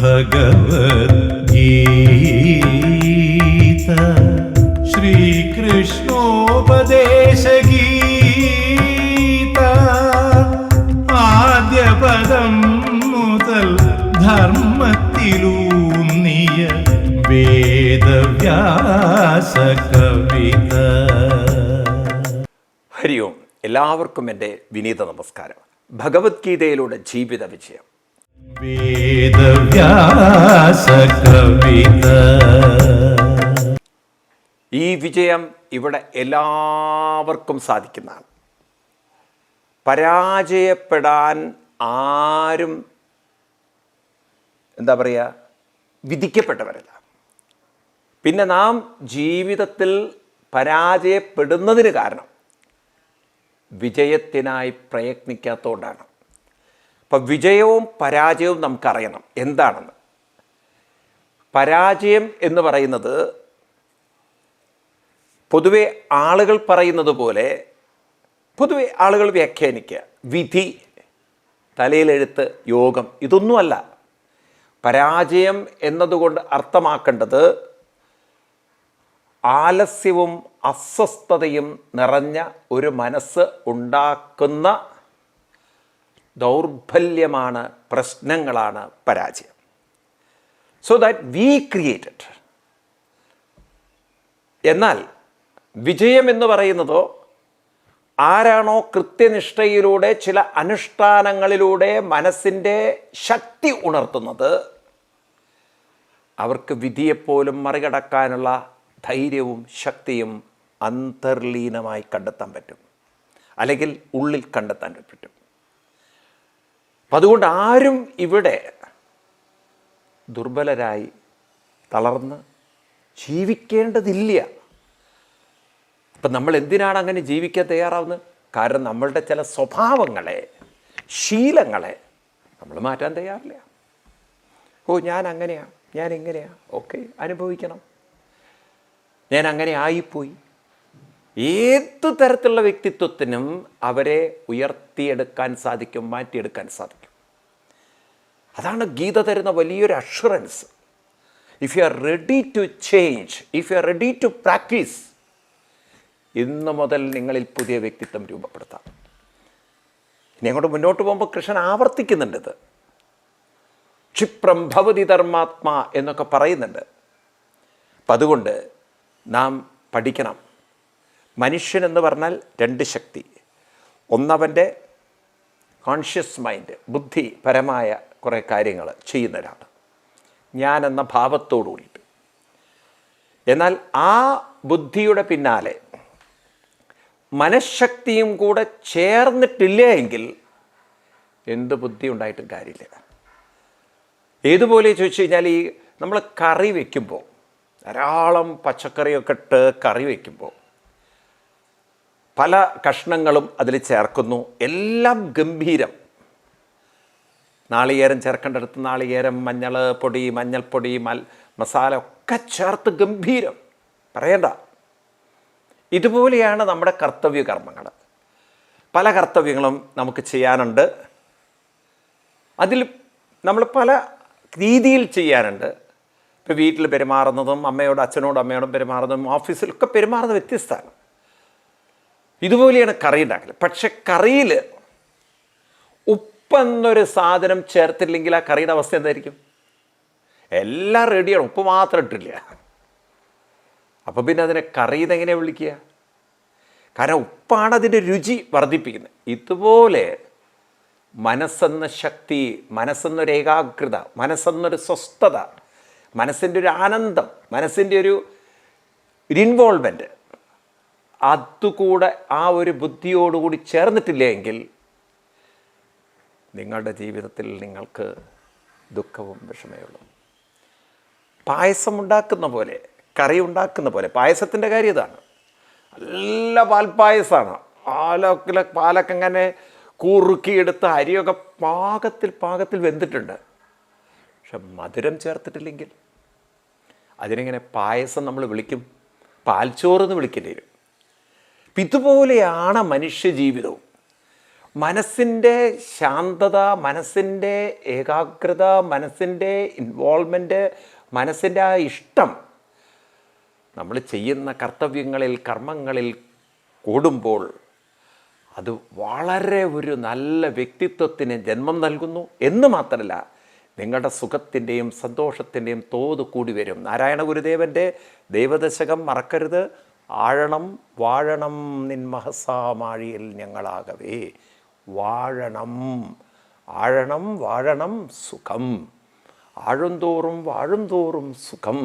ഭഗവദ്ഗീത ശ്രീകൃഷ്ണോപദേശഗീത ആദ്യ പദം മുതൽ ധർമ്മത്തിലൂന്നിയ വേദവ്യാസ കവിത. ഹരി ഓം. എല്ലാവർക്കും എൻ്റെ വിനീത നമസ്കാരം. ഭഗവത്ഗീതയിലൂടെ ജീവിത വിജയം. വേദവ്യാസ കവിത. ഈ വിജയം ഇവിടെ എല്ലാവർക്കും സാധിക്കുന്നതാണ്. പരാജയപ്പെടാൻ ആരും വിധിക്കപ്പെട്ടവരല്ല. പിന്നെ നാം ജീവിതത്തിൽ പരാജയപ്പെടുന്നതിന് കാരണം വിജയത്തിനായി പ്രയത്നിക്കാത്തതുകൊണ്ടാണ്. അപ്പം വിജയവും പരാജയവും നമുക്കറിയണം എന്താണെന്ന്. പരാജയം എന്ന് പറയുന്നത് പൊതുവെ ആളുകൾ പറയുന്നത് പോലെ പൊതുവെ ആളുകൾ വ്യാഖ്യാനിക്കുക, വിധി, തലയിലെഴുത്ത്, യോഗം, ഇതൊന്നുമല്ല. പരാജയം എന്നതുകൊണ്ട് അർത്ഥമാക്കേണ്ടത് ആലസ്യവും അസ്വസ്ഥതയും നിറഞ്ഞ ഒരു മനസ്സ് ഉണ്ടാക്കുന്ന ദൗർബല്യമാണ്, പ്രശ്നങ്ങളാണ് പരാജയം. So that we created. എന്നാൽ വിജയം എന്ന് പറയുന്നതോ ആരാണോ കൃത്യനിഷ്ഠയിലൂടെ ചില അനുഷ്ഠാനങ്ങളിലൂടെ മനസ്സിൻ്റെ ശക്തി ഉണർത്തുന്നത്, അവർക്ക് വിധിയെപ്പോലും മറികടക്കാനുള്ള ധൈര്യവും ശക്തിയും അന്തർലീനമായി കണ്ടെത്താൻ പറ്റും, അല്ലെങ്കിൽ ഉള്ളിൽ കണ്ടെത്താൻ പറ്റും. അപ്പം അതുകൊണ്ട് ആരും ഇവിടെ ദുർബലരായി തളർന്ന് ജീവിക്കേണ്ടതില്ല. അപ്പം നമ്മൾ എന്തിനാണ് അങ്ങനെ ജീവിക്കാൻ തയ്യാറാവുന്നത്? കാരണം നമ്മളുടെ ചില സ്വഭാവങ്ങളെ, ശീലങ്ങളെ നമ്മൾ മാറ്റാൻ തയ്യാറില്ല. ഓ, ഞാൻ അങ്ങനെയാണ്, ഞാൻ ഇങ്ങനെയാണ്, ഓക്കെ, അനുഭവിക്കണം, ഞാൻ അങ്ങനെ ആയിപ്പോയി. ഏത് തരത്തിലുള്ള വ്യക്തിത്വത്തിനും അവരെ ഉയർത്തിയെടുക്കാൻ സാധിക്കും, മാറ്റിയെടുക്കാൻ സാധിക്കും. അതാണ് ഗീത തരുന്ന വലിയൊരു assurance. If you are ready to change, if you are ready to practice, ഇന്ന് മുതൽ നിങ്ങളിൽ പുതിയ വ്യക്തിത്വം രൂപപ്പെടുത്താം. ഇനി അങ്ങോട്ട് മുന്നോട്ട് പോകുമ്പോൾ കൃഷ്ണൻ ആവർത്തിക്കുന്നുണ്ട് ഇത്. ക്ഷിപ്രം ഭവതി ധർമാത്മാ എന്നൊക്കെ പറയുന്നുണ്ട്. അപ്പം അതുകൊണ്ട് നാം പഠിക്കണം. മനുഷ്യൻ എന്ന് പറഞ്ഞാൽ രണ്ട് ശക്തി. ഒന്നവൻ്റെ കോൺഷ്യസ് മൈൻഡ്, ബുദ്ധിപരമായ കുറേ കാര്യങ്ങൾ ചെയ്യുന്ന ഒരാൾ, ഞാൻ എന്ന ഭാവത്തോടു കൂടിയിട്ട്. എന്നാൽ ആ ബുദ്ധിയുടെ പിന്നാലെ മനഃശക്തിയും കൂടെ ചേർന്നിട്ടില്ല എങ്കിൽ എന്ത് ബുദ്ധി ഉണ്ടായിട്ടും കാര്യമില്ല. ഏതുപോലെ ചോദിച്ചു കഴിഞ്ഞാൽ, ഈ നമ്മൾ കറി വയ്ക്കുമ്പോൾ, ധാരാളം പച്ചക്കറിയൊക്കെ ഇട്ട് കറി വയ്ക്കുമ്പോൾ പല കഷ്ണങ്ങളും അതിൽ ചേർക്കുന്നു, എല്ലാം ഗംഭീരം. നാളികേരം ചേർക്കേണ്ടടുത്ത് നാളികേരം, മഞ്ഞൾ പൊടി, മഞ്ഞൾപ്പൊടി, മസാല ഒക്കെ ചേർത്ത് ഗംഭീരം, പറയണ്ട. ഇതുപോലെയാണ് നമ്മുടെ കർത്തവ്യകർമ്മങ്ങൾ. പല കർത്തവ്യങ്ങളും നമുക്ക് ചെയ്യാനുണ്ട്. അതിൽ നമ്മൾ പല രീതിയിൽ ചെയ്യാനുണ്ട്. ഇപ്പോൾ വീട്ടിൽ പെരുമാറുന്നതും അമ്മയോടും അച്ഛനോടും പെരുമാറുന്നതും ഓഫീസിലൊക്കെ പെരുമാറുന്നത് വ്യത്യസ്തമാണ്. ഇതുപോലെയാണ് കറി ഉണ്ടാക്കൽ. പക്ഷെ കറിയിൽ ഉപ്പെന്നൊരു സാധനം ചേർത്തില്ലെങ്കിൽ ആ കറിയുടെ അവസ്ഥ എന്തായിരിക്കും? എല്ലാം റെഡിയാണ്, ഉപ്പ് മാത്രം ഇട്ടില്ല. അപ്പോൾ പിന്നെ അതിനെ കറി എന്നെങ്ങനെയാണ് വിളിക്കുക? കാരണം ഉപ്പാണ് അതിൻ്റെ രുചി വർദ്ധിപ്പിക്കുന്നത്. ഇതുപോലെ മനസ്സെന്ന ശക്തി, മനസ്സെന്നൊരു ഏകാഗ്രത, മനസ്സെന്നൊരു സ്വസ്ഥത, മനസ്സിൻ്റെ ഒരു ആനന്ദം, മനസ്സിൻ്റെ ഒരു ഇൻവോൾവ്മെൻറ്റ്, അതുകൂടെ ആ ഒരു ബുദ്ധിയോടുകൂടി ചേർന്നിട്ടില്ല എങ്കിൽ നിങ്ങളുടെ ജീവിതത്തിൽ നിങ്ങൾക്ക് ദുഃഖവും വിഷമയുള്ളൂ. പായസം ഉണ്ടാക്കുന്ന പോലെ, കറി ഉണ്ടാക്കുന്ന പോലെ, പായസത്തിൻ്റെ കാര്യം ഇതാണ്. നല്ല പാൽപ്പായസമാണ്. പാലൊക്കെ അങ്ങനെ കുറുക്കിയെടുത്ത് അരിയൊക്കെ പാകത്തിൽ വെന്തിട്ടുണ്ട്. പക്ഷെ മധുരം ചേർത്തിട്ടില്ലെങ്കിൽ അതിനെങ്ങനെ പായസം നമ്മൾ വിളിക്കും? പാൽച്ചോറെന്ന് വിളിക്കേണ്ടി വരും. ഇതുപോലെയാണ് മനുഷ്യജീവിതവും. മനസ്സിൻ്റെ ശാന്തത, മനസ്സിൻ്റെ ഏകാഗ്രത, മനസ്സിൻ്റെ ഇൻവോൾവ്മെൻറ്റ്, മനസ്സിൻ്റെ ആ ഇഷ്ടം നമ്മൾ ചെയ്യുന്ന കർത്തവ്യങ്ങളിൽ, കർമ്മങ്ങളിൽ കൂടുമ്പോൾ അത് വളരെ ഒരു നല്ല വ്യക്തിത്വത്തിന് ജന്മം നൽകുന്നു എന്ന് മാത്രമല്ല, നിങ്ങളുടെ സുഖത്തിൻ്റെയും സന്തോഷത്തിൻ്റെയും തോത് കൂടി വരും. നാരായണ ഗുരുദേവൻ്റെ ദൈവദശകം മറക്കരുത്. ആഴണം വാഴണം നിൻ മഹസാമാഴിയിൽ ഞങ്ങളാകവേ. വാഴണം, ആഴണം വാഴണം സുഖം, ആഴുംതോറും വാഴുംതോറും സുഖം.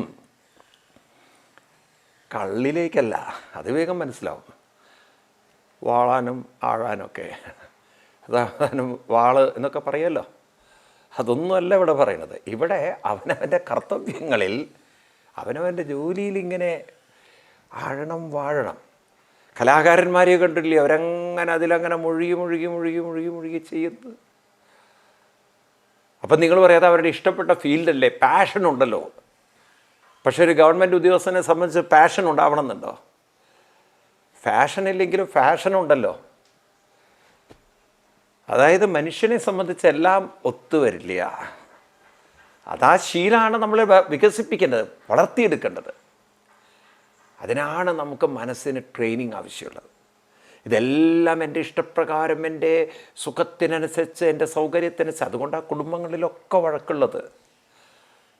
കള്ളിലേക്കല്ല, അത് വേഗം മനസ്സിലാവും. വാളാനും ആഴാനൊക്കെ, അതാനും വാള് എന്നൊക്കെ പറയുമല്ലോ, അതൊന്നുമല്ല ഇവിടെ പറയുന്നത്. ഇവിടെ അവനവൻ്റെ കർത്തവ്യങ്ങളിൽ, അവനവൻ്റെ ജോലിയിൽ ഇങ്ങനെ ആഴണം വാഴണം. കലാകാരന്മാരെ കണ്ടില്ലേ, അവരങ്ങനെ അതിലങ്ങനെ മുഴുകി മുഴുകി മുഴുകി മുഴുകി മുഴുകി ചെയ്യുന്നത്. അപ്പം നിങ്ങൾ പറയാതെ അവരുടെ ഇഷ്ടപ്പെട്ട ഫീൽഡല്ലേ, പാഷൻ ഉണ്ടല്ലോ. പക്ഷെ ഒരു ഗവൺമെൻറ് ഉദ്യോഗസ്ഥനെ സംബന്ധിച്ച് പാഷൻ ഉണ്ടാവണമെന്നുണ്ടോ? ഫാഷൻ ഇല്ലെങ്കിലും ഫാഷൻ ഉണ്ടല്ലോ. അതായത് മനുഷ്യനെ സംബന്ധിച്ച് എല്ലാം ഒത്തുവരില്ല. അതാ ശീലമാണ് നമ്മൾ വികസിപ്പിക്കേണ്ടത്, വളർത്തിയെടുക്കേണ്ടത്. അതിനാണ് നമുക്ക് മനസ്സിന് ട്രെയിനിങ് ആവശ്യമുള്ളത്. ഇതെല്ലാം എൻ്റെ ഇഷ്ടപ്രകാരം, എൻ്റെ സുഖത്തിനനുസരിച്ച്, എൻ്റെ സൗകര്യത്തിനനുസരിച്ച്. അതുകൊണ്ടാണ് കുടുംബങ്ങളിലൊക്കെ വഴക്കുള്ളത്.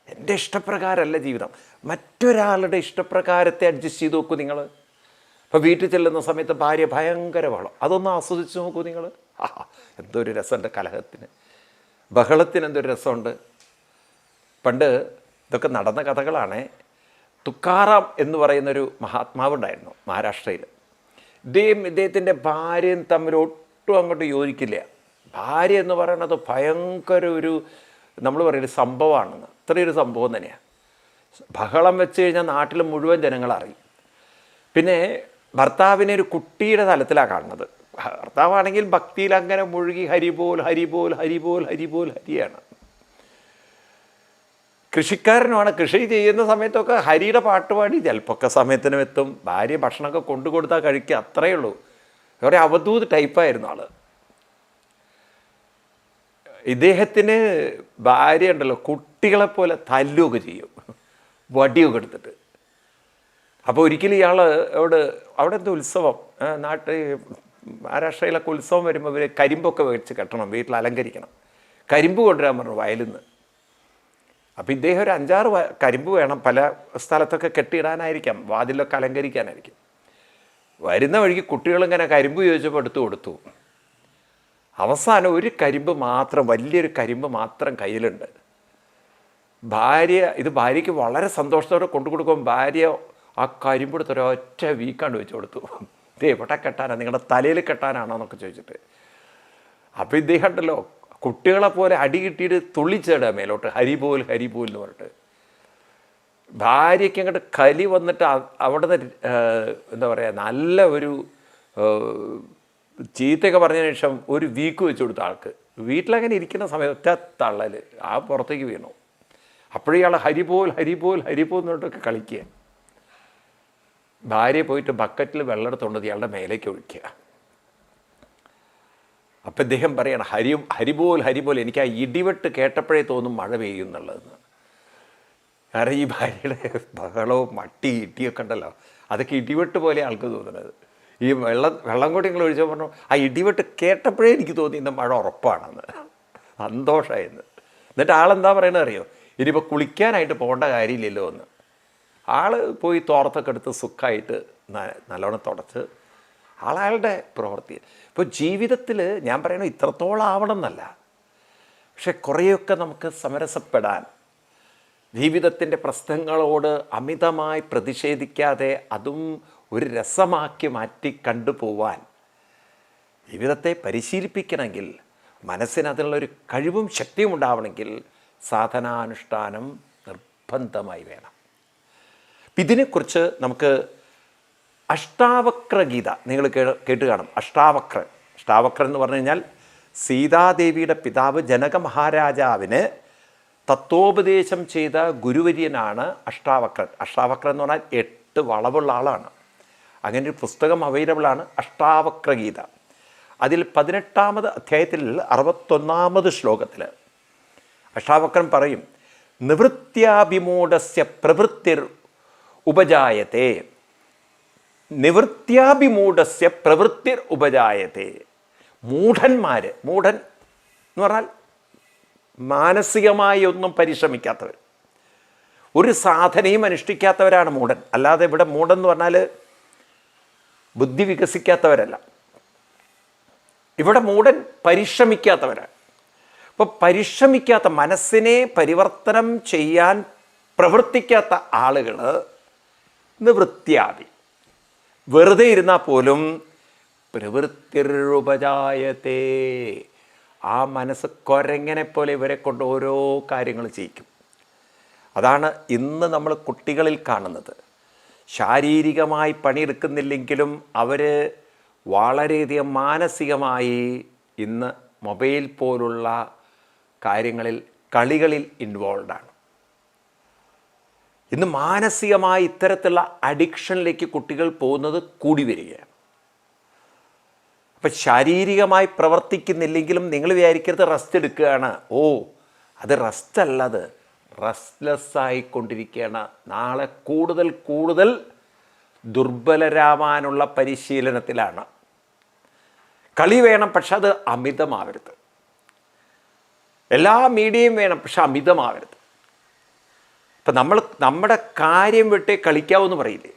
എൻ്റെ ഇഷ്ടപ്രകാരമല്ല ജീവിതം, മറ്റൊരാളുടെ ഇഷ്ടപ്രകാരത്തെ അഡ്ജസ്റ്റ് ചെയ്ത് നോക്കൂ നിങ്ങൾ. ഇപ്പോൾ വീട്ടിൽ ചെല്ലുന്ന സമയത്ത് ഭാര്യ ഭയങ്കര ബഹളം, അതൊന്ന് ആസ്വദിച്ച് നോക്കൂ നിങ്ങൾ. എന്തൊരു രസമുണ്ട് കലഹത്തിന്, ബഹളത്തിന് എന്തൊരു രസമുണ്ട്. പണ്ട് ഇതൊക്കെ നടന്ന കഥകളാണ്. തുക്കാറാം എന്ന് പറയുന്നൊരു മഹാത്മാവുണ്ടായിരുന്നു മഹാരാഷ്ട്രയിൽ. ഇദ്ദേഹത്തിൻ്റെ ഭാര്യയും തമ്മിൽ ഒട്ടും അങ്ങോട്ട് യോജിക്കില്ല. ഭാര്യ എന്ന് പറയുന്നത് ഭയങ്കര ഒരു, നമ്മൾ പറയുന്ന സംഭവമാണെന്ന്. അത്രയൊരു സംഭവം തന്നെയാണ്. ബഹളം വെച്ച് കഴിഞ്ഞാൽ നാട്ടിൽ മുഴുവൻ ജനങ്ങളറിയും. പിന്നെ ഭർത്താവിനെ ഒരു കുട്ടിയുടെ തലത്തിലാണ് കാണുന്നത്. ഭർത്താവാണെങ്കിൽ ഭക്തിയിൽ അങ്ങനെ മുഴുകി ഹരിബോൽ ഹരിബോൽ ഹരിബോൽ ഹരിബോൽ ഹരിയാണ്. കൃഷിക്കാരനുമാണ്. കൃഷി ചെയ്യുന്ന സമയത്തൊക്കെ ഹരിയുടെ പാട്ടുപാടി ചിലപ്പൊക്കെ സമയത്തിനും എത്തും. ഭാര്യ ഭക്ഷണമൊക്കെ കൊണ്ടു കൊടുത്താൽ കഴിക്കുക, അത്രയേ ഉള്ളൂ. വേറെ അവധൂത് ടൈപ്പായിരുന്നു ആൾ. ഇദ്ദേഹത്തിന് ഭാര്യ ഉണ്ടല്ലോ, കുട്ടികളെപ്പോലെ തല്ലുകയൊക്കെ ചെയ്യും, വടിയൊക്കെ എടുത്തിട്ട്. അപ്പോൾ ഒരിക്കലും ഇയാൾ അവിടെ എന്തോ ഉത്സവം, മഹാരാഷ്ട്രയിലൊക്കെ ഉത്സവം വരുമ്പോൾ ഇവർ കരിമ്പൊക്കെ വെച്ച് കെട്ടണം, വീട്ടിൽ അലങ്കരിക്കണം. കരിമ്പ് കൊണ്ടുവരാൻ പറഞ്ഞു വയലിൽ നിന്ന്. അപ്പോൾ ഇദ്ദേഹം ഒരു 5-6 കരിമ്പ് വേണം. പല സ്ഥലത്തൊക്കെ കെട്ടിയിടാനായിരിക്കാം, വാതിലൊക്കെ അലങ്കരിക്കാനായിരിക്കും. വരുന്ന വഴിക്ക് കുട്ടികളിങ്ങനെ കരിമ്പ് ചോദിച്ചപ്പോൾ എടുത്തു കൊടുത്തു. അവസാനം ഒരു കരിമ്പ് മാത്രം, വലിയൊരു കരിമ്പ് മാത്രം കയ്യിലുണ്ട്. ഭാര്യയ്ക്ക് വളരെ സന്തോഷത്തോടെ കൊണ്ടു കൊടുക്കുമ്പോൾ ഭാര്യ ആ കരിമ്പെടുത്ത് ഒരൊറ്റ വീക്കാണ്ട് വെച്ച് കൊടുത്തു. ഇത് എവിടെ കെട്ടാനാണ്, നിങ്ങളുടെ തലയിൽ കെട്ടാനാണോ എന്നൊക്കെ ചോദിച്ചിട്ട്. അപ്പോൾ ഇദ്ദേഹം ഉണ്ടല്ലോ കുട്ടികളെ പോലെ അടി കിട്ടിയിട്ട് തുള്ളിച്ചേടുക മേലോട്ട്, ഹരിബോൽ ഹരിബോൽ എന്ന് പറഞ്ഞിട്ട്. ഭാര്യയ്ക്ക് അങ്ങോട്ട് കലി വന്നിട്ട് അവിടുന്ന് എന്താ പറയുക, നല്ല ഒരു ചീത്തയൊക്കെ പറഞ്ഞതിന് ശേഷം ഒരു വീക്ക് വെച്ച് കൊടുത്ത ആൾക്ക്. വീട്ടിലങ്ങനെ ഇരിക്കുന്ന സമയത്ത് ഒറ്റ തള്ളൽ ആ പുറത്തേക്ക് വീണു. അപ്പോഴും ഇയാൾ ഹരിബോൽ ഹരിബോൽ ഹരിബോൽ എന്നിട്ടൊക്കെ കളിക്കുക. ഭാര്യ പോയിട്ട് ബക്കറ്റിൽ വെള്ളം എടുത്തുകൊണ്ട് ഇയാളുടെ മേലേക്ക് ഒഴിക്കുക. അപ്പം ഇദ്ദേഹം പറയണം, ഹരിബോൽ ഹരിബോൽ. എനിക്ക് ആ ഇടിവെട്ട് കേട്ടപ്പോഴേ തോന്നും മഴ പെയ്യും എന്നുള്ളതെന്ന്. കാരണം ഈ ഭാര്യയുടെ ബഹളവും മട്ടി ഇടിയൊക്കെ ഉണ്ടല്ലോ, അതൊക്കെ ഇടിവെട്ട് പോലെ ആൾക്ക് തോന്നുന്നത്. ഈ വെള്ളം കൂടി നിങ്ങൾ ഒഴിച്ചാൽ പറഞ്ഞു, ആ ഇടിവെട്ട് കേട്ടപ്പോഴേ എനിക്ക് തോന്നി ഇന്ന് മഴ ഉറപ്പാണെന്ന്, സന്തോഷമായെന്ന്. എന്നിട്ട് ആളെന്താ പറയണത് അറിയോ, ഇനിയിപ്പോൾ കുളിക്കാനായിട്ട് പോകേണ്ട കാര്യമില്ലല്ലോ എന്ന്. ആൾ പോയി തോർത്തൊക്കെ എടുത്ത് സുഖമായിട്ട് നല്ലോണം തുടച്ച് ആളയാളുടെ പ്രവൃത്തി. ഇപ്പോൾ ജീവിതത്തിൽ ഞാൻ പറയണത് ഇത്രത്തോളം ആവണം എന്നല്ല, പക്ഷെ കുറേയൊക്കെ നമുക്ക് സമരസപ്പെടാൻ, ജീവിതത്തിൻ്റെ പ്രശ്നങ്ങളോട് അമിതമായി പ്രതിഷേധിക്കാതെ അതും ഒരു രസമാക്കി മാറ്റി കണ്ടുപോവാൻ ജീവിതത്തെ പരിശീലിപ്പിക്കണമെങ്കിൽ, മനസ്സിന് അതിനുള്ളൊരു കഴിവും ശക്തിയും ഉണ്ടാവണമെങ്കിൽ സാധനാനുഷ്ഠാനം നിർബന്ധമായി വേണം. ഇതിനെക്കുറിച്ച് നമുക്ക് അഷ്ടാവക്രഗീത നിങ്ങൾ കേട്ട് കാണും. അഷ്ടാവക്രം എന്ന് പറഞ്ഞു കഴിഞ്ഞാൽ സീതാദേവിയുടെ പിതാവ് ജനക മഹാരാജാവിന് തത്വോപദേശം ചെയ്ത ഗുരുവര്യനാണ് അഷ്ടാവക്രൻ. അഷ്ടാവക്രൻ എന്ന് പറഞ്ഞാൽ 8 വളവുള്ള ആളാണ്. അങ്ങനെ ഒരു പുസ്തകം അവൈലബിളാണ്, അഷ്ടാവക്രഗീത. അതിൽ 18-ാമത് അധ്യായത്തിൽ 61-ാമത് ശ്ലോകത്തിൽ അഷ്ടാവക്രൻ പറയും, നിവൃത്യാഭിമൂഢസ്യ പ്രവൃത്തിർ ഉപജായത്തെ. നിവൃത്യാഭിമൂഢസ്യ പ്രവൃത്തിർ ഉപജായത്തെ. മൂഢൻ എന്ന് പറഞ്ഞാൽ മാനസികമായി ഒന്നും പരിശ്രമിക്കാത്തവർ, ഒരു സാധനയും അനുഷ്ഠിക്കാത്തവരാണ് മൂഢൻ. അല്ലാതെ ഇവിടെ മൂഢൻ എന്ന് പറഞ്ഞാൽ ബുദ്ധി വികസിക്കാത്തവരല്ല. ഇവിടെ മൂഢൻ പരിശ്രമിക്കാത്തവരാണ്. അപ്പോൾ പരിശ്രമിക്കാത്ത, മനസ്സിനെ പരിവർത്തനം ചെയ്യാൻ പ്രവർത്തിക്കാത്ത ആളുകൾ നിവൃത്യാദി. വെറുതെ ഇരുന്നാൽ പോലും പ്രവൃത്തിരുപജായത്തെ. ആ മനസ്സ് കൊരങ്ങനെ പോലെ ഇവരെ കൊണ്ട് ഓരോ കാര്യങ്ങൾ ചെയ്യിക്കും. അതാണ് ഇന്ന് നമ്മൾ കുട്ടികളിൽ കാണുന്നത്. ശാരീരികമായി പണിയെടുക്കുന്നില്ലെങ്കിലും അവർ വളരെയധികം മാനസികമായി ഇന്ന് മൊബൈൽ പോലുള്ള കാര്യങ്ങളിൽ, കളികളിൽ ഇൻവോൾവാണ്. ഇന്ന് മാനസികമായി ഇത്തരത്തിലുള്ള അഡിക്ഷനിലേക്ക് കുട്ടികൾ പോകുന്നത് കൂടി വരികയാണ്. അപ്പം ശാരീരികമായി പ്രവർത്തിക്കുന്നില്ലെങ്കിലും നിങ്ങൾ വിചാരിക്കരുത് റെസ്റ്റ് എടുക്കുകയാണ്. ഓ, അത് റെസ്റ്റ് അല്ലത്, റെസ്റ്റ്ലെസ് ആയിക്കൊണ്ടിരിക്കുകയാണ്. നാളെ കൂടുതൽ ദുർബലരാവാനുള്ള പരിശീലനത്തിലാണ്. കളി വേണം, പക്ഷെ അത് അമിതമാവരുത്. എല്ലാ മീഡിയയും വേണം, പക്ഷെ അമിതമാവരുത്. ഇപ്പം നമ്മുടെ കാര്യം വിട്ടേ കളിക്കാവെന്ന് പറയില്ലേ.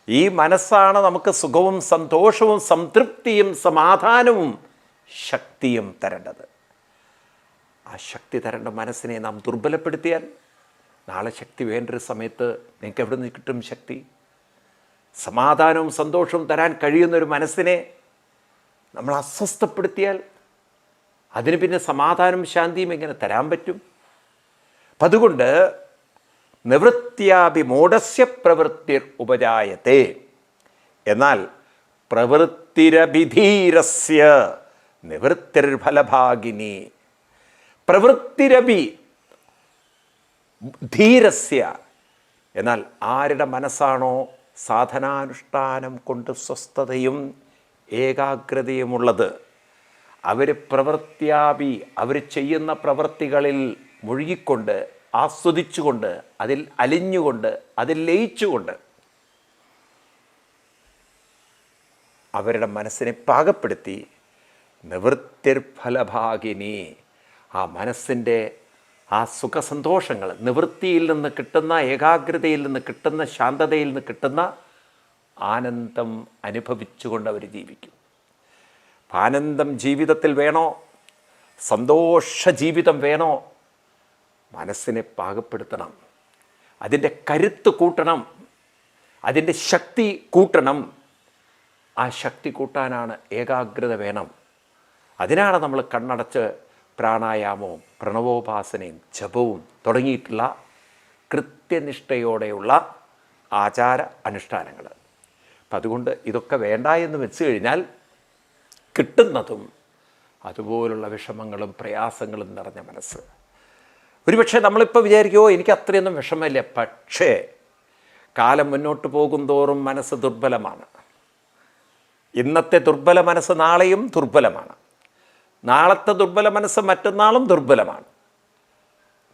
ഈ മനസ്സാണ് നമുക്ക് സുഖവും സന്തോഷവും സംതൃപ്തിയും സമാധാനവും ശക്തിയും തരേണ്ടത്. ആ ശക്തി തരേണ്ട മനസ്സിനെ നാം ദുർബലപ്പെടുത്തിയാൽ നാളെ ശക്തി വേണ്ടൊരു സമയത്ത് നിങ്ങൾക്ക് എവിടെ നിന്ന് കിട്ടും ശക്തി? സമാധാനവും സന്തോഷവും തരാൻ കഴിയുന്നൊരു മനസ്സിനെ നമ്മൾ അസ്വസ്ഥപ്പെടുത്തിയാൽ അതിന് പിന്നെ സമാധാനവും ശാന്തിയും എങ്ങനെ തരാൻ പറ്റും? അപ്പം അതുകൊണ്ട് നിവൃത്യാഭിമൂഢസ്യ പ്രവൃത്തിർ ഉപജായത്തെ. എന്നാൽ പ്രവൃത്തിരഭിധീരസ്യ നിവൃത്തിർഫലഭാഗിനി. പ്രവൃത്തിരഭി ധീരസ്യ. എന്നാൽ ആരുടെ മനസ്സാണോ സാധനാനുഷ്ഠാനം കൊണ്ട് സ്വസ്ഥതയും ഏകാഗ്രതയുമുള്ളത്, അവർ പ്രവൃത്യാഭി, അവർ ചെയ്യുന്ന പ്രവൃത്തികളിൽ മുഴുകിക്കൊണ്ട്, ആസ്വദിച്ചുകൊണ്ട്, അതിൽ അലിഞ്ഞുകൊണ്ട്, അതിൽ ലയിച്ചുകൊണ്ട് അവരുടെ മനസ്സിനെ പാകപ്പെടുത്തി നിവൃത്തിർഫലഭാഗിനി. ആ മനസ്സിൻ്റെ ആ സുഖസന്തോഷങ്ങൾ, നിവൃത്തിയിൽ നിന്ന് കിട്ടുന്ന, ഏകാഗ്രതയിൽ നിന്ന് കിട്ടുന്ന, ശാന്തതയിൽ നിന്ന് കിട്ടുന്ന ആനന്ദം അനുഭവിച്ചുകൊണ്ട് അവർ ജീവിക്കും. ആനന്ദം ജീവിതത്തിൽ വേണോ? സന്തോഷ ജീവിതം വേണോ? മനസ്സിനെ പാകപ്പെടുത്തണം, അതിൻ്റെ കരുത്ത് കൂട്ടണം, അതിൻ്റെ ശക്തി കൂട്ടണം. ആ ശക്തി കൂട്ടാനാണ് ഏകാഗ്രത വേണം. അതിനാണ് നമ്മൾ കണ്ണടച്ച് പ്രാണായാമവും പ്രണവോപാസനയും ജപവും തുടങ്ങിയിട്ടുള്ള കൃത്യനിഷ്ഠയോടെയുള്ള ആചാര അനുഷ്ഠാനങ്ങൾ. അപ്പം അതുകൊണ്ട് ഇതൊക്കെ വേണ്ട എന്ന് വെച്ച് കഴിഞ്ഞാൽ കിട്ടുന്നതും അതുപോലുള്ള വിഷമങ്ങളും പ്രയാസങ്ങളും നിറഞ്ഞ മനസ്സ്. ഒരുപക്ഷെ നമ്മളിപ്പോൾ വിചാരിക്കുമോ എനിക്ക് അത്രയൊന്നും വിഷമമില്ല. പക്ഷേ കാലം മുന്നോട്ട് പോകും തോറും മനസ്സ് ദുർബലമാണ്. ഇന്നത്തെ ദുർബല മനസ്സ് നാളെയും ദുർബലമാണ്. നാളത്തെ ദുർബല മനസ്സ് മറ്റന്നാളും ദുർബലമാണ്.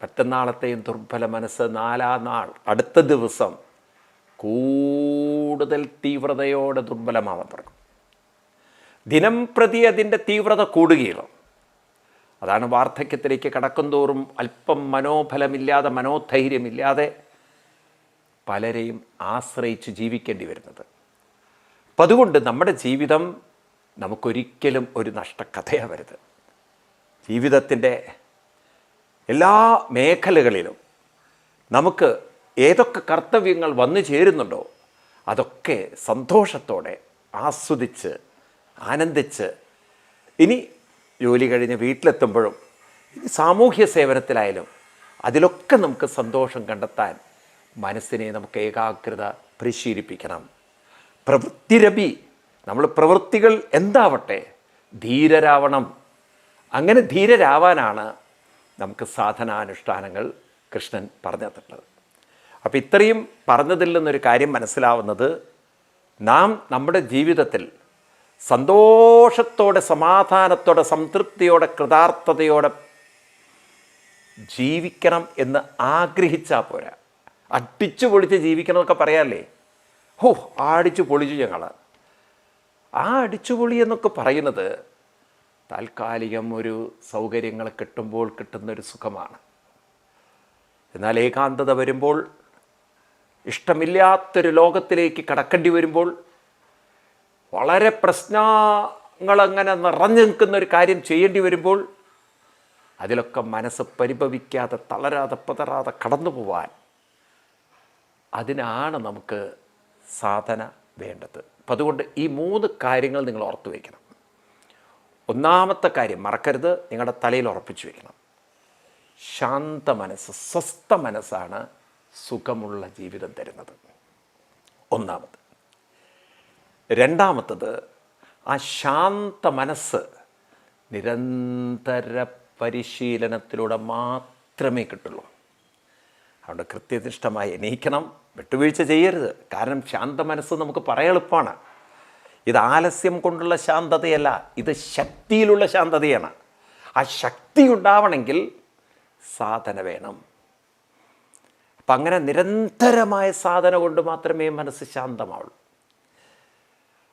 മറ്റന്നാളത്തെയും ദുർബല മനസ്സ് നാലാം നാൾ, അടുത്ത ദിവസം കൂടുതൽ തീവ്രതയോടെ ദുർബലമാവാൻ തുടങ്ങും. ദിനം പ്രതി അതിൻ്റെ തീവ്രത കൂടുകയുള്ളൂ. അതാണ് വാർദ്ധക്യത്തിലേക്ക് കടക്കുന്തോറും അല്പം മനോബലമില്ലാതെ, മനോധൈര്യമില്ലാതെ പലരെയും ആശ്രയിച്ച് ജീവിക്കേണ്ടി വരുന്നത്. അപ്പം അതുകൊണ്ട് നമ്മുടെ ജീവിതം നമുക്കൊരിക്കലും ഒരു നഷ്ടക്കഥയാവരുത്. ജീവിതത്തിൻ്റെ എല്ലാ മേഖലകളിലും നമുക്ക് ഏതൊക്കെ കർത്തവ്യങ്ങൾ വന്നു ചേരുന്നുണ്ടോ അതൊക്കെ സന്തോഷത്തോടെ ആസ്വദിച്ച് ആനന്ദിച്ച്, ഇനി ജോലി കഴിഞ്ഞ് വീട്ടിലെത്തുമ്പോഴും ഇനി സാമൂഹ്യ സേവനത്തിലായാലും അതിലൊക്കെ നമുക്ക് സന്തോഷം കണ്ടെത്താൻ മനസ്സിനെ നമുക്ക് ഏകാഗ്രത പരിശീലിപ്പിക്കണം. പ്രവൃത്തിരഭി, നമ്മൾ പ്രവൃത്തികൾ എന്താവട്ടെ ധീരരാവണം. അങ്ങനെ ധീരരാവാനാണ് നമുക്ക് സാധനാനുഷ്ഠാനങ്ങൾ കൃഷ്ണൻ പറഞ്ഞു തന്നിട്ടുള്ളത്. അപ്പോൾ ഇത്രയും പറഞ്ഞതിൽ നിന്നൊരു കാര്യം മനസ്സിലാവുന്നത്, നാം നമ്മുടെ ജീവിതത്തിൽ സന്തോഷത്തോടെ, സമാധാനത്തോടെ, സംതൃപ്തിയോടെ, കൃതാർത്ഥതയോടെ ജീവിക്കണം എന്ന് ആഗ്രഹിച്ചാൽ പോരാ. അടിച്ചു പൊളിച്ച് ജീവിക്കണം എന്നൊക്കെ പറയാമല്ലേ. അടിച്ചു പൊളിച്ചു ഞങ്ങൾ. അടിച്ചുപൊളി എന്നൊക്കെ പറയുന്നത് താൽക്കാലികം ഒരു സൗകര്യങ്ങൾ കിട്ടുമ്പോൾ കിട്ടുന്നൊരു സുഖമാണ്. എന്നാൽ ഏകാന്തത വരുമ്പോൾ, ഇഷ്ടമില്ലാത്തൊരു ലോകത്തിലേക്ക് കടക്കേണ്ടി വരുമ്പോൾ, വളരെ പ്രശ്നങ്ങളങ്ങനെ നിറഞ്ഞു നിൽക്കുന്നൊരു കാര്യം ചെയ്യേണ്ടി വരുമ്പോൾ, അതിലൊക്കെ മനസ്സ് പരിഭവിക്കാതെ, തളരാതെ, പതറാതെ കടന്നു പോവാൻ, അതിനാണ് നമുക്ക് സാധന വേണ്ടത്. അപ്പം അതുകൊണ്ട് ഈ 3 കാര്യങ്ങൾ നിങ്ങൾ ഓർത്തു വയ്ക്കണം. ഒന്നാമത്തെ കാര്യം മറക്കരുത്, നിങ്ങളുടെ തലയിൽ ഉറപ്പിച്ചു വയ്ക്കണം. ശാന്ത മനസ്സ്, സ്വസ്ഥ മനസ്സാണ് സുഖമുള്ള ജീവിതം തരുന്നത്. ഒന്നാമത്. രണ്ടാമത്തത്, ആ ശാന്ത മനസ്സ് നിരന്തര പരിശീലനത്തിലൂടെ മാത്രമേ കിട്ടുള്ളൂ. അതുകൊണ്ട് കൃത്യനിഷ്ഠമായി എണീക്കണം, വിട്ടുവീഴ്ച ചെയ്യരുത്. കാരണം ശാന്ത മനസ്സ് നമുക്ക് പറയാൻ എളുപ്പമാണ്. ഇത് ആലസ്യം കൊണ്ടുള്ള ശാന്തതയല്ല, ഇത് ശക്തിയിലുള്ള ശാന്തതയാണ്. ആ ശക്തി ഉണ്ടാവണമെങ്കിൽ സാധന വേണം. അപ്പം അങ്ങനെ നിരന്തരമായ സാധന കൊണ്ട് മാത്രമേ മനസ്സ് ശാന്തമാവുള്ളൂ.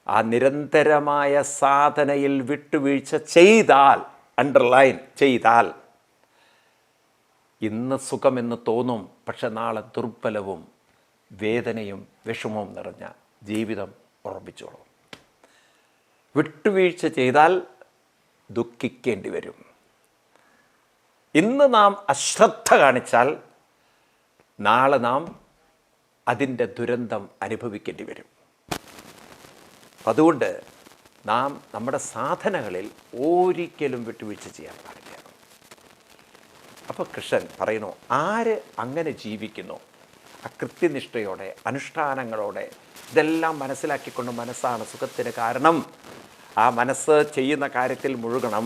ആ നിരന്തരമായ സാധനയിൽ വിട്ടുവീഴ്ച ചെയ്താൽ, അണ്ടർലൈൻ ചെയ്താൽ, ഇന്ന് സുഖമെന്ന് തോന്നും, പക്ഷെ നാളെ ദുർബലവും വേദനയും വിഷമവും നിറഞ്ഞ ജീവിതം ഉറപ്പിച്ചോളും. വിട്ടുവീഴ്ച ചെയ്താൽ ദുഃഖിക്കേണ്ടി വരും. ഇന്ന് നാം അശ്രദ്ധ കാണിച്ചാൽ നാളെ നാം അതിൻ്റെ ദുരന്തം അനുഭവിക്കേണ്ടി വരും. അതുകൊണ്ട് നാം നമ്മുടെ സാധനകളിൽ ഒരിക്കലും വിട്ടുവീഴ്ച ചെയ്യാൻ പാടില്ല. അപ്പോൾ കൃഷ്ണൻ പറയുന്നു, ആര് അങ്ങനെ ജീവിക്കുന്നു, ആ കൃത്യനിഷ്ഠയോടെ, അനുഷ്ഠാനങ്ങളോടെ, ഇതെല്ലാം മനസ്സിലാക്കിക്കൊണ്ട്, മനസ്സാണ് സുഖത്തിന് കാരണം, ആ മനസ്സ് ചെയ്യുന്ന കാര്യത്തിൽ മുഴുകണം.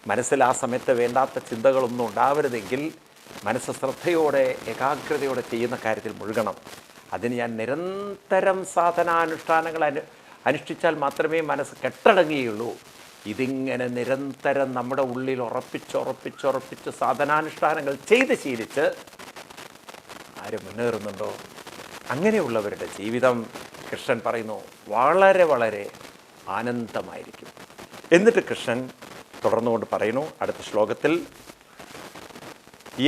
മനസ്സിൽ ആ സമയത്ത് വേണ്ടാത്ത ചിന്തകളൊന്നും ഉണ്ടാവരുതെങ്കിൽ മനസ്സ് ശ്രദ്ധയോടെ, ഏകാഗ്രതയോടെ ചെയ്യുന്ന കാര്യത്തിൽ മുഴുകണം. അതിന് ഞാൻ നിരന്തരം സാധനാനുഷ്ഠാനങ്ങൾ അനുഷ്ഠിച്ചാൽ മാത്രമേ മനസ്സ് കെട്ടടങ്ങുകയുള്ളൂ. ഇതിങ്ങനെ നിരന്തരം നമ്മുടെ ഉള്ളിൽ ഉറപ്പിച്ച് സാധനാനുഷ്ഠാനങ്ങൾ ചെയ്ത് ശീലിച്ച് ആര് മുന്നേറുന്നുണ്ടോ അങ്ങനെയുള്ളവരുടെ ജീവിതം കൃഷ്ണൻ പറയുന്നു വളരെ വളരെ ആനന്ദമായിരിക്കും. എന്നിട്ട് കൃഷ്ണൻ തുടർന്നുകൊണ്ട് പറയുന്നു അടുത്ത ശ്ലോകത്തിൽ,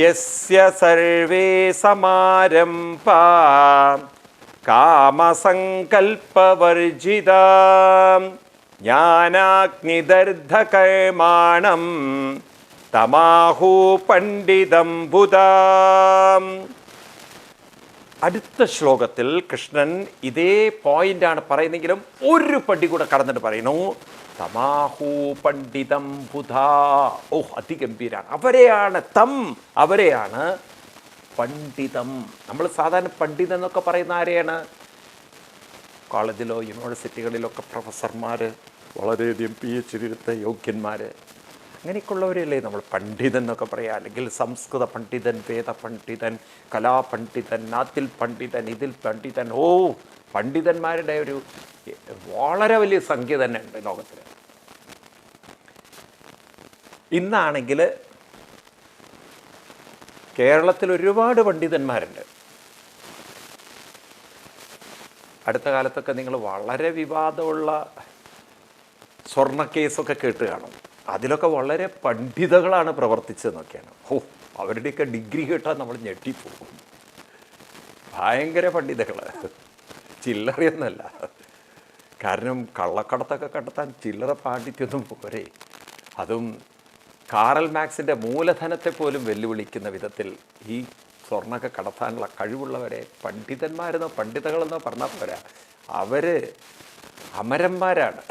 യസ്യ സർവേ സമാരംഭാ കാമസങ്കൽപ്പവർജിതാ ജ്ഞാനാഗ്നിദർദ്ധകർമാണം തമാഹു പണ്ഡിതം ബുധാം. അടുത്ത ശ്ലോകത്തിൽ കൃഷ്ണൻ ഇതേ പോയിന്റാണ് പറയുന്നെങ്കിലും ഒരു പടി കൂടെ കടന്നിട്ട് പറയുന്നു, തമാഹു പണ്ഡിതം ബുധാ. അതിഗംഭീരാണ്. അവരെയാണ് പണ്ഡിതം. നമ്മൾ സാധാരണ പണ്ഡിതം എന്നൊക്കെ പറയുന്ന ആരെയാണ്? കോളേജിലോ യൂണിവേഴ്സിറ്റികളിലൊക്കെ പ്രൊഫസർമാർ, വളരെയധികം PhD എടുത്ത യോഗ്യന്മാർ, അങ്ങനെയൊക്കെയുള്ളവരെയല്ലേ നമ്മൾ പണ്ഡിതൻ എന്നൊക്കെ പറയുക. അല്ലെങ്കിൽ സംസ്കൃത പണ്ഡിതൻ, വേദ പണ്ഡിതൻ, കലാപണ്ഡിതൻ, അതിൽ പണ്ഡിതൻ, ഇതിൽ പണ്ഡിതൻ. പണ്ഡിതന്മാരുടെ ഒരു വളരെ വലിയ സംഖ്യ തന്നെ ഉണ്ട് ലോകത്തിൽ. ഇന്നാണെങ്കിൽ കേരളത്തിൽ ഒരുപാട് പണ്ഡിതന്മാരുണ്ട്. അടുത്ത കാലത്തൊക്കെ നിങ്ങൾ വളരെ വിവാദമുള്ള സ്വർണ്ണ കേസൊക്കെ കേട്ട് കാണും. അതിലൊക്കെ വളരെ പണ്ഡിതകളാണ് പ്രവർത്തിച്ചതെന്നൊക്കെയാണ്. അവരുടെയൊക്കെ ഡിഗ്രി കേട്ടാൽ നമ്മൾ ഞെട്ടിപ്പോകും. ഭയങ്കര പണ്ഡിതകൾ, ചില്ലറയൊന്നുമല്ല. കാരണം കള്ളക്കടത്തൊക്കെ കടത്താൻ ചില്ലറ പാണ്ഡിത്യൊന്നും പോരെ. അതും കാറൽ മാക്സിൻ്റെ മൂലധനത്തെ പോലും വെല്ലുവിളിക്കുന്ന വിധത്തിൽ ഈ സ്വർണ്ണമൊക്കെ കടത്താനുള്ള കഴിവുള്ളവരെ പണ്ഡിതകളെന്നോ പറഞ്ഞാൽ പോരാ, അവർ അമരന്മാരാണ്.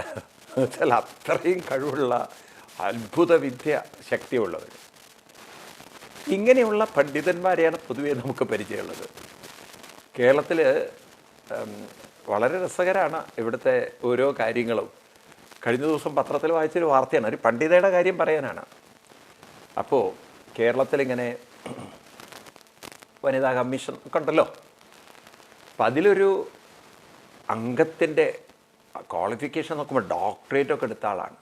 എന്നുവെച്ചാൽ അത്രയും കഴിവുള്ള അത്ഭുത വിദ്യ ശക്തിയുള്ളവർ. ഇങ്ങനെയുള്ള പണ്ഡിതന്മാരെയാണ് പൊതുവേ നമുക്ക് പരിചയമുള്ളത്. കേരളത്തിൽ വളരെ രസകരമാണ് ഇവിടുത്തെ ഓരോ കാര്യങ്ങളും. കഴിഞ്ഞ ദിവസം പത്രത്തിൽ വായിച്ചൊരു വാർത്തയാണ്, ഒരു പണ്ഡിതയുടെ കാര്യം പറയാനാണ്. അപ്പോൾ കേരളത്തിലിങ്ങനെ വനിതാ കമ്മീഷൻ ഒക്കെ ഉണ്ടല്ലോ. അപ്പം അതിലൊരു അംഗത്തിൻ്റെ ക്വാളിഫിക്കേഷൻ നോക്കുമ്പോൾ ഡോക്ടറേറ്റ് ഒക്കെ എടുത്ത ആളാണ്.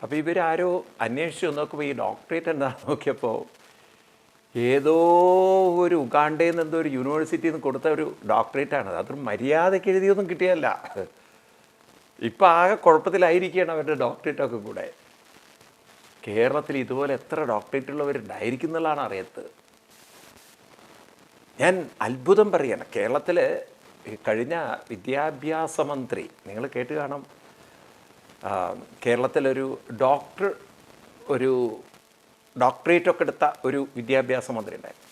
അപ്പോൾ ഇവരാരോ അന്വേഷിച്ച് നോക്കുമ്പോൾ ഈ ഡോക്ടറേറ്റ് എന്താണെന്ന് നോക്കിയപ്പോൾ ഏതോ ഒരു ഉഗാണ്ടയിൽ നിന്ന് എന്തോ ഒരു യൂണിവേഴ്സിറ്റിയിൽ നിന്ന് കൊടുത്ത ഒരു ഡോക്ടറേറ്റാണ്. അതൊരു മര്യാദയ്ക്ക് എഴുതിയൊന്നും കിട്ടിയല്ല. ഇപ്പം ആകെ കുഴപ്പത്തിലായിരിക്കുകയാണ് അവരുടെ ഡോക്ടറേറ്റൊക്കെ കൂടെ. കേരളത്തിൽ ഇതുപോലെ എത്ര ഡോക്ടറേറ്റ് ഉള്ളവരുണ്ടായിരിക്കും എന്നുള്ളതാണ് അറിയത്ത്. ഞാൻ അത്ഭുതം പറയാണ്. കേരളത്തിൽ കഴിഞ്ഞ വിദ്യാഭ്യാസ മന്ത്രി, നിങ്ങൾ കേട്ട് കാണാം, കേരളത്തിലൊരു ഡോക്ടറേറ്റൊക്കെ എടുത്ത ഒരു വിദ്യാഭ്യാസ മന്ത്രി ഉണ്ടായിരുന്നു.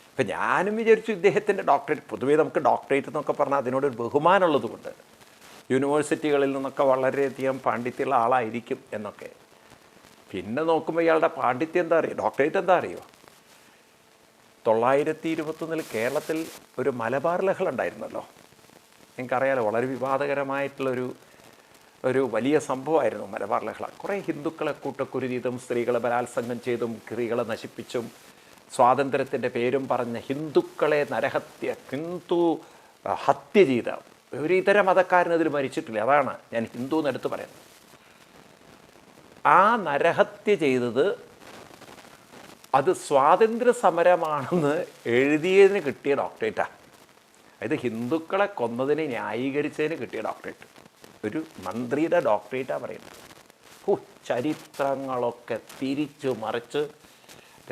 ഇപ്പം ഞാനും വിചാരിച്ചു ഇദ്ദേഹത്തിൻ്റെ ഡോക്ടറേറ്റ്, പൊതുവേ നമുക്ക് ഡോക്ടറേറ്റ് എന്നൊക്കെ പറഞ്ഞാൽ അതിനോടൊരു ബഹുമാനമുള്ളത് കൊണ്ട് യൂണിവേഴ്സിറ്റികളിൽ നിന്നൊക്കെ വളരെയധികം പാണ്ഡിത്യമുള്ള ആളായിരിക്കും എന്നൊക്കെ. പിന്നെ നോക്കുമ്പോൾ ഇയാളുടെ പാണ്ഡിത്യം എന്താ അറിയോ, ഡോക്ടറേറ്റ് എന്താ അറിയോ, 921 കേരളത്തിൽ ഒരു മലബാർ ലഹള ഉണ്ടായിരുന്നല്ലോ. നിങ്ങൾക്കറിയാലോ, വളരെ വിവാദകരമായിട്ടുള്ളൊരു വലിയ സംഭവമായിരുന്നു മലബാർ ലഹള. കുറേ ഹിന്ദുക്കളെ കൂട്ടക്കുരു ചെയ്തും സ്ത്രീകളെ ബലാത്സംഗം ചെയ്തും സ്ത്രീകളെ നശിപ്പിച്ചും സ്വാതന്ത്ര്യത്തിൻ്റെ പേരും പറഞ്ഞ് ഹിന്ദുക്കളെ ഹിന്ദു ഹത്യ ചെയ്ത ഒരു ഇതര മതക്കാരനതിൽ മരിച്ചിട്ടില്ല. അതാണ് ഞാൻ ഹിന്ദു എന്നെടുത്ത് പറയുന്നത്. ആ നരഹത്യ ചെയ്തത് അത് സ്വാതന്ത്ര്യ സമരമാണെന്ന് എഴുതിയതിന് കിട്ടിയ ഡോക്ടറേറ്റാണ്. അതായത് ഹിന്ദുക്കളെ കൊന്നതിനെ ന്യായീകരിച്ചതിന് കിട്ടിയ ഡോക്ടറേറ്റ്. ഒരു മന്ത്രിയുടെ ഡോക്ടറേറ്റാണ് പറയുന്നത്. ചരിത്രങ്ങളൊക്കെ തിരിച്ചു മറിച്ച്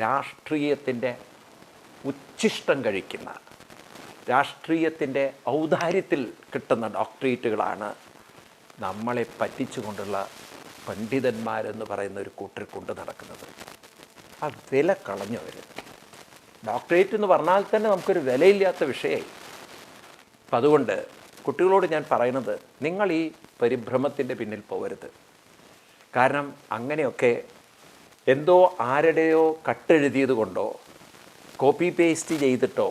രാഷ്ട്രീയത്തിൻ്റെ ഉച്ഛിഷ്ടം കഴിക്കുന്ന, രാഷ്ട്രീയത്തിൻ്റെ ഔദാര്യത്തിൽ കിട്ടുന്ന ഡോക്ടറേറ്റുകളാണ് നമ്മളെ പറ്റിച്ചുകൊണ്ടുള്ള പണ്ഡിതന്മാരെന്ന് പറയുന്ന ഒരു കൂട്ടർ കൊണ്ട് നടക്കുന്നത്. ആ വില കളഞ്ഞു അവർ. ഡോക്ടറേറ്റ് എന്ന് പറഞ്ഞാൽ തന്നെ നമുക്കൊരു വിലയില്ലാത്ത വിഷയമായി. അപ്പം അതുകൊണ്ട് കുട്ടികളോട് ഞാൻ പറയുന്നത്, നിങ്ങൾ ഈ പരിഭ്രമത്തിൻ്റെ പിന്നിൽ പോകരുത്. കാരണം അങ്ങനെയൊക്കെ എന്തോ ആരുടെയോ കട്ടെഴുതിയത് കൊണ്ടോ കോപ്പി പേസ്റ്റ് ചെയ്തിട്ടോ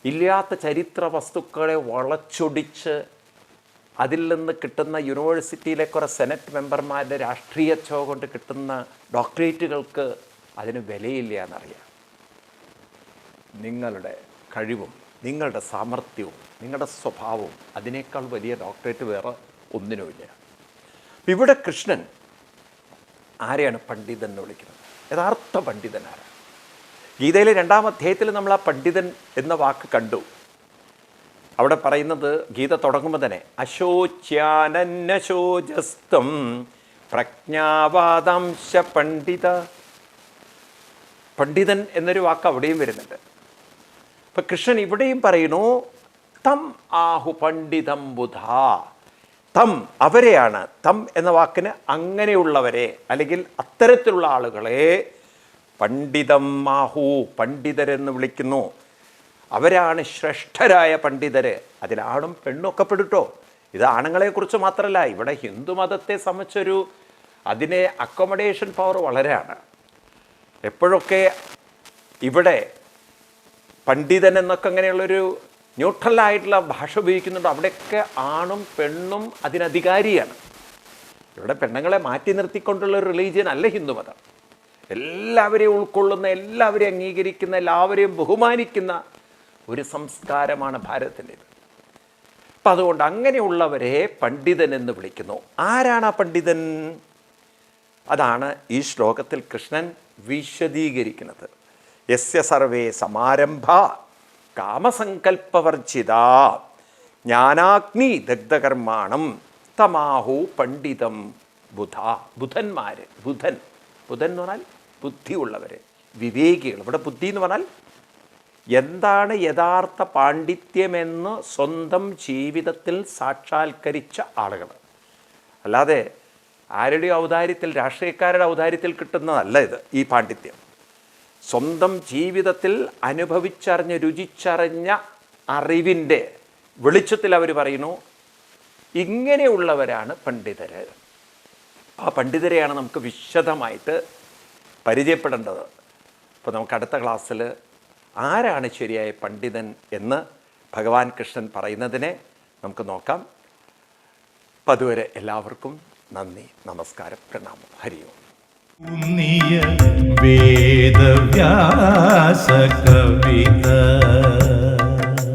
ഇല്ലാത്ത ചരിത്ര വസ്തുക്കളെ വളച്ചൊടിച്ച് അതിൽ നിന്ന് കിട്ടുന്ന യൂണിവേഴ്സിറ്റിയിലെ കുറേ സെനറ്റ് മെമ്പർമാരുടെ രാഷ്ട്രീയ ഛോ കൊണ്ട് കിട്ടുന്ന ഡോക്ടറേറ്റുകൾക്ക് അതിന് വിലയില്ല എന്നറിയാം. നിങ്ങളുടെ കഴിവും നിങ്ങളുടെ സാമർഥ്യവും നിങ്ങളുടെ സ്വഭാവവും അതിനേക്കാൾ വലിയ ഡോക്ടറേറ്റ് വേറെ ഒന്നിനുമില്ല. ഇവിടെ കൃഷ്ണൻ ആരെയാണ് പണ്ഡിതൻ എന്ന് വിളിക്കുന്നത്? യഥാർത്ഥ പണ്ഡിതൻ ആരാണ്? ഗീതയിലെ 2-ാം അധ്യായത്തിൽ നമ്മൾ ആ പണ്ഡിതൻ എന്ന വാക്ക് കണ്ടു. അവിടെ പറയുന്നത്, ഗീത തുടങ്ങുമ്പോൾ തന്നെ അശോച്യാനന്നശോചസ്തം പ്രജ്ഞാവാദാംശ പണ്ഡിത. പണ്ഡിതൻ എന്നൊരു വാക്ക് അവിടെയും വരുന്നുണ്ട്. അപ്പം കൃഷ്ണൻ ഇവിടെയും പറയുന്നു, തം ആഹു പണ്ഡിതം ബുധ. തം അവരെയാണ്, തം എന്ന വാക്കിന് അങ്ങനെയുള്ളവരെ അല്ലെങ്കിൽ അത്തരത്തിലുള്ള ആളുകളെ പണ്ഡിതം ആഹു പണ്ഡിതരെന്ന് വിളിക്കുന്നു. അവരാണ് ശ്രേഷ്ഠരായ പണ്ഡിതര്. അതിലാണും പെണ്ണൊക്കെ പെടുട്ടോ. ഇത് ആണുങ്ങളെക്കുറിച്ച് മാത്രമല്ല, ഇവിടെ ഹിന്ദു മതത്തെ സംബന്ധിച്ചൊരു അതിനെ അക്കോമഡേഷൻ പവർ വളരെയാണ്. എപ്പോഴൊക്കെ ഇവിടെ പണ്ഡിതൻ എന്നൊക്കെ അങ്ങനെയുള്ളൊരു ന്യൂട്രലായിട്ടുള്ള ഭാഷ ഉപയോഗിക്കുന്നുണ്ടോ അവിടെയൊക്കെ ആണും പെണ്ണും അതിനധികാരിയാണ്. ഇവിടെ പെണ്ണുങ്ങളെ മാറ്റി നിർത്തിക്കൊണ്ടുള്ള ഒരു റിലീജിയൻ അല്ല ഹിന്ദുമതം. എല്ലാവരെയും ഉൾക്കൊള്ളുന്ന, എല്ലാവരെയും അംഗീകരിക്കുന്ന, എല്ലാവരെയും ബഹുമാനിക്കുന്ന ഒരു സംസ്കാരമാണ് ഭാരതത്തിൻ്റേത്. അപ്പം അതുകൊണ്ട് അങ്ങനെയുള്ളവരെ പണ്ഡിതൻ എന്ന് വിളിക്കുന്നു. ആരാണ് ആ പണ്ഡിതൻ? അതാണ് ഈ ശ്ലോകത്തിൽ കൃഷ്ണൻ വിശദീകരിക്കുന്നത്. യസ്യ സർവേ സമാരംഭ കാമസങ്കൽപ്പവർജിത ജ്ഞാനാഗ്നി ദഗ്ധകർമാണം തമാഹു പണ്ഡിതം ബുധ. ബുധന്മാർ, ബുധൻ എന്ന് പറഞ്ഞാൽ ബുദ്ധിയുള്ളവർ, വിവേകികൾ. ഇവിടെ ബുദ്ധി എന്ന് പറഞ്ഞാൽ എന്താണ് യഥാർത്ഥ പാണ്ഡിത്യമെന്ന് സ്വന്തം ജീവിതത്തിൽ സാക്ഷാത്കരിച്ച ആളുകൾ. അല്ലാതെ ആരുടെ ഔദാര്യത്തിൽ, രാഷ്ട്രീയക്കാരുടെ ഔദാര്യത്തിൽ കിട്ടുന്നതല്ല ഇത്. ഈ പാണ്ഡിത്യം സ്വന്തം ജീവിതത്തിൽ അനുഭവിച്ചറിഞ്ഞ് രുചിച്ചറിഞ്ഞ അറിവിൻ്റെ വെളിച്ചത്തിൽ അവർ പറയുന്നു, ഇങ്ങനെയുള്ളവരാണ് പണ്ഡിതര്. ആ പണ്ഡിതരെയാണ് നമുക്ക് വിശദമായിട്ട് പരിചയപ്പെടേണ്ടത്. അപ്പോൾ നമുക്ക് അടുത്ത ക്ലാസ്സിൽ ആരാണ് ശരിയായ പണ്ഡിതൻ എന്ന് ഭഗവാൻ കൃഷ്ണൻ പറയുന്നതിനെ നമുക്ക് നോക്കാം. അപ്പം അതുവരെ എല്ലാവർക്കും നന്ദി, നമസ്കാരം, പ്രണാമം, ഹരി ഓം. വേദവ്യാസ കവിത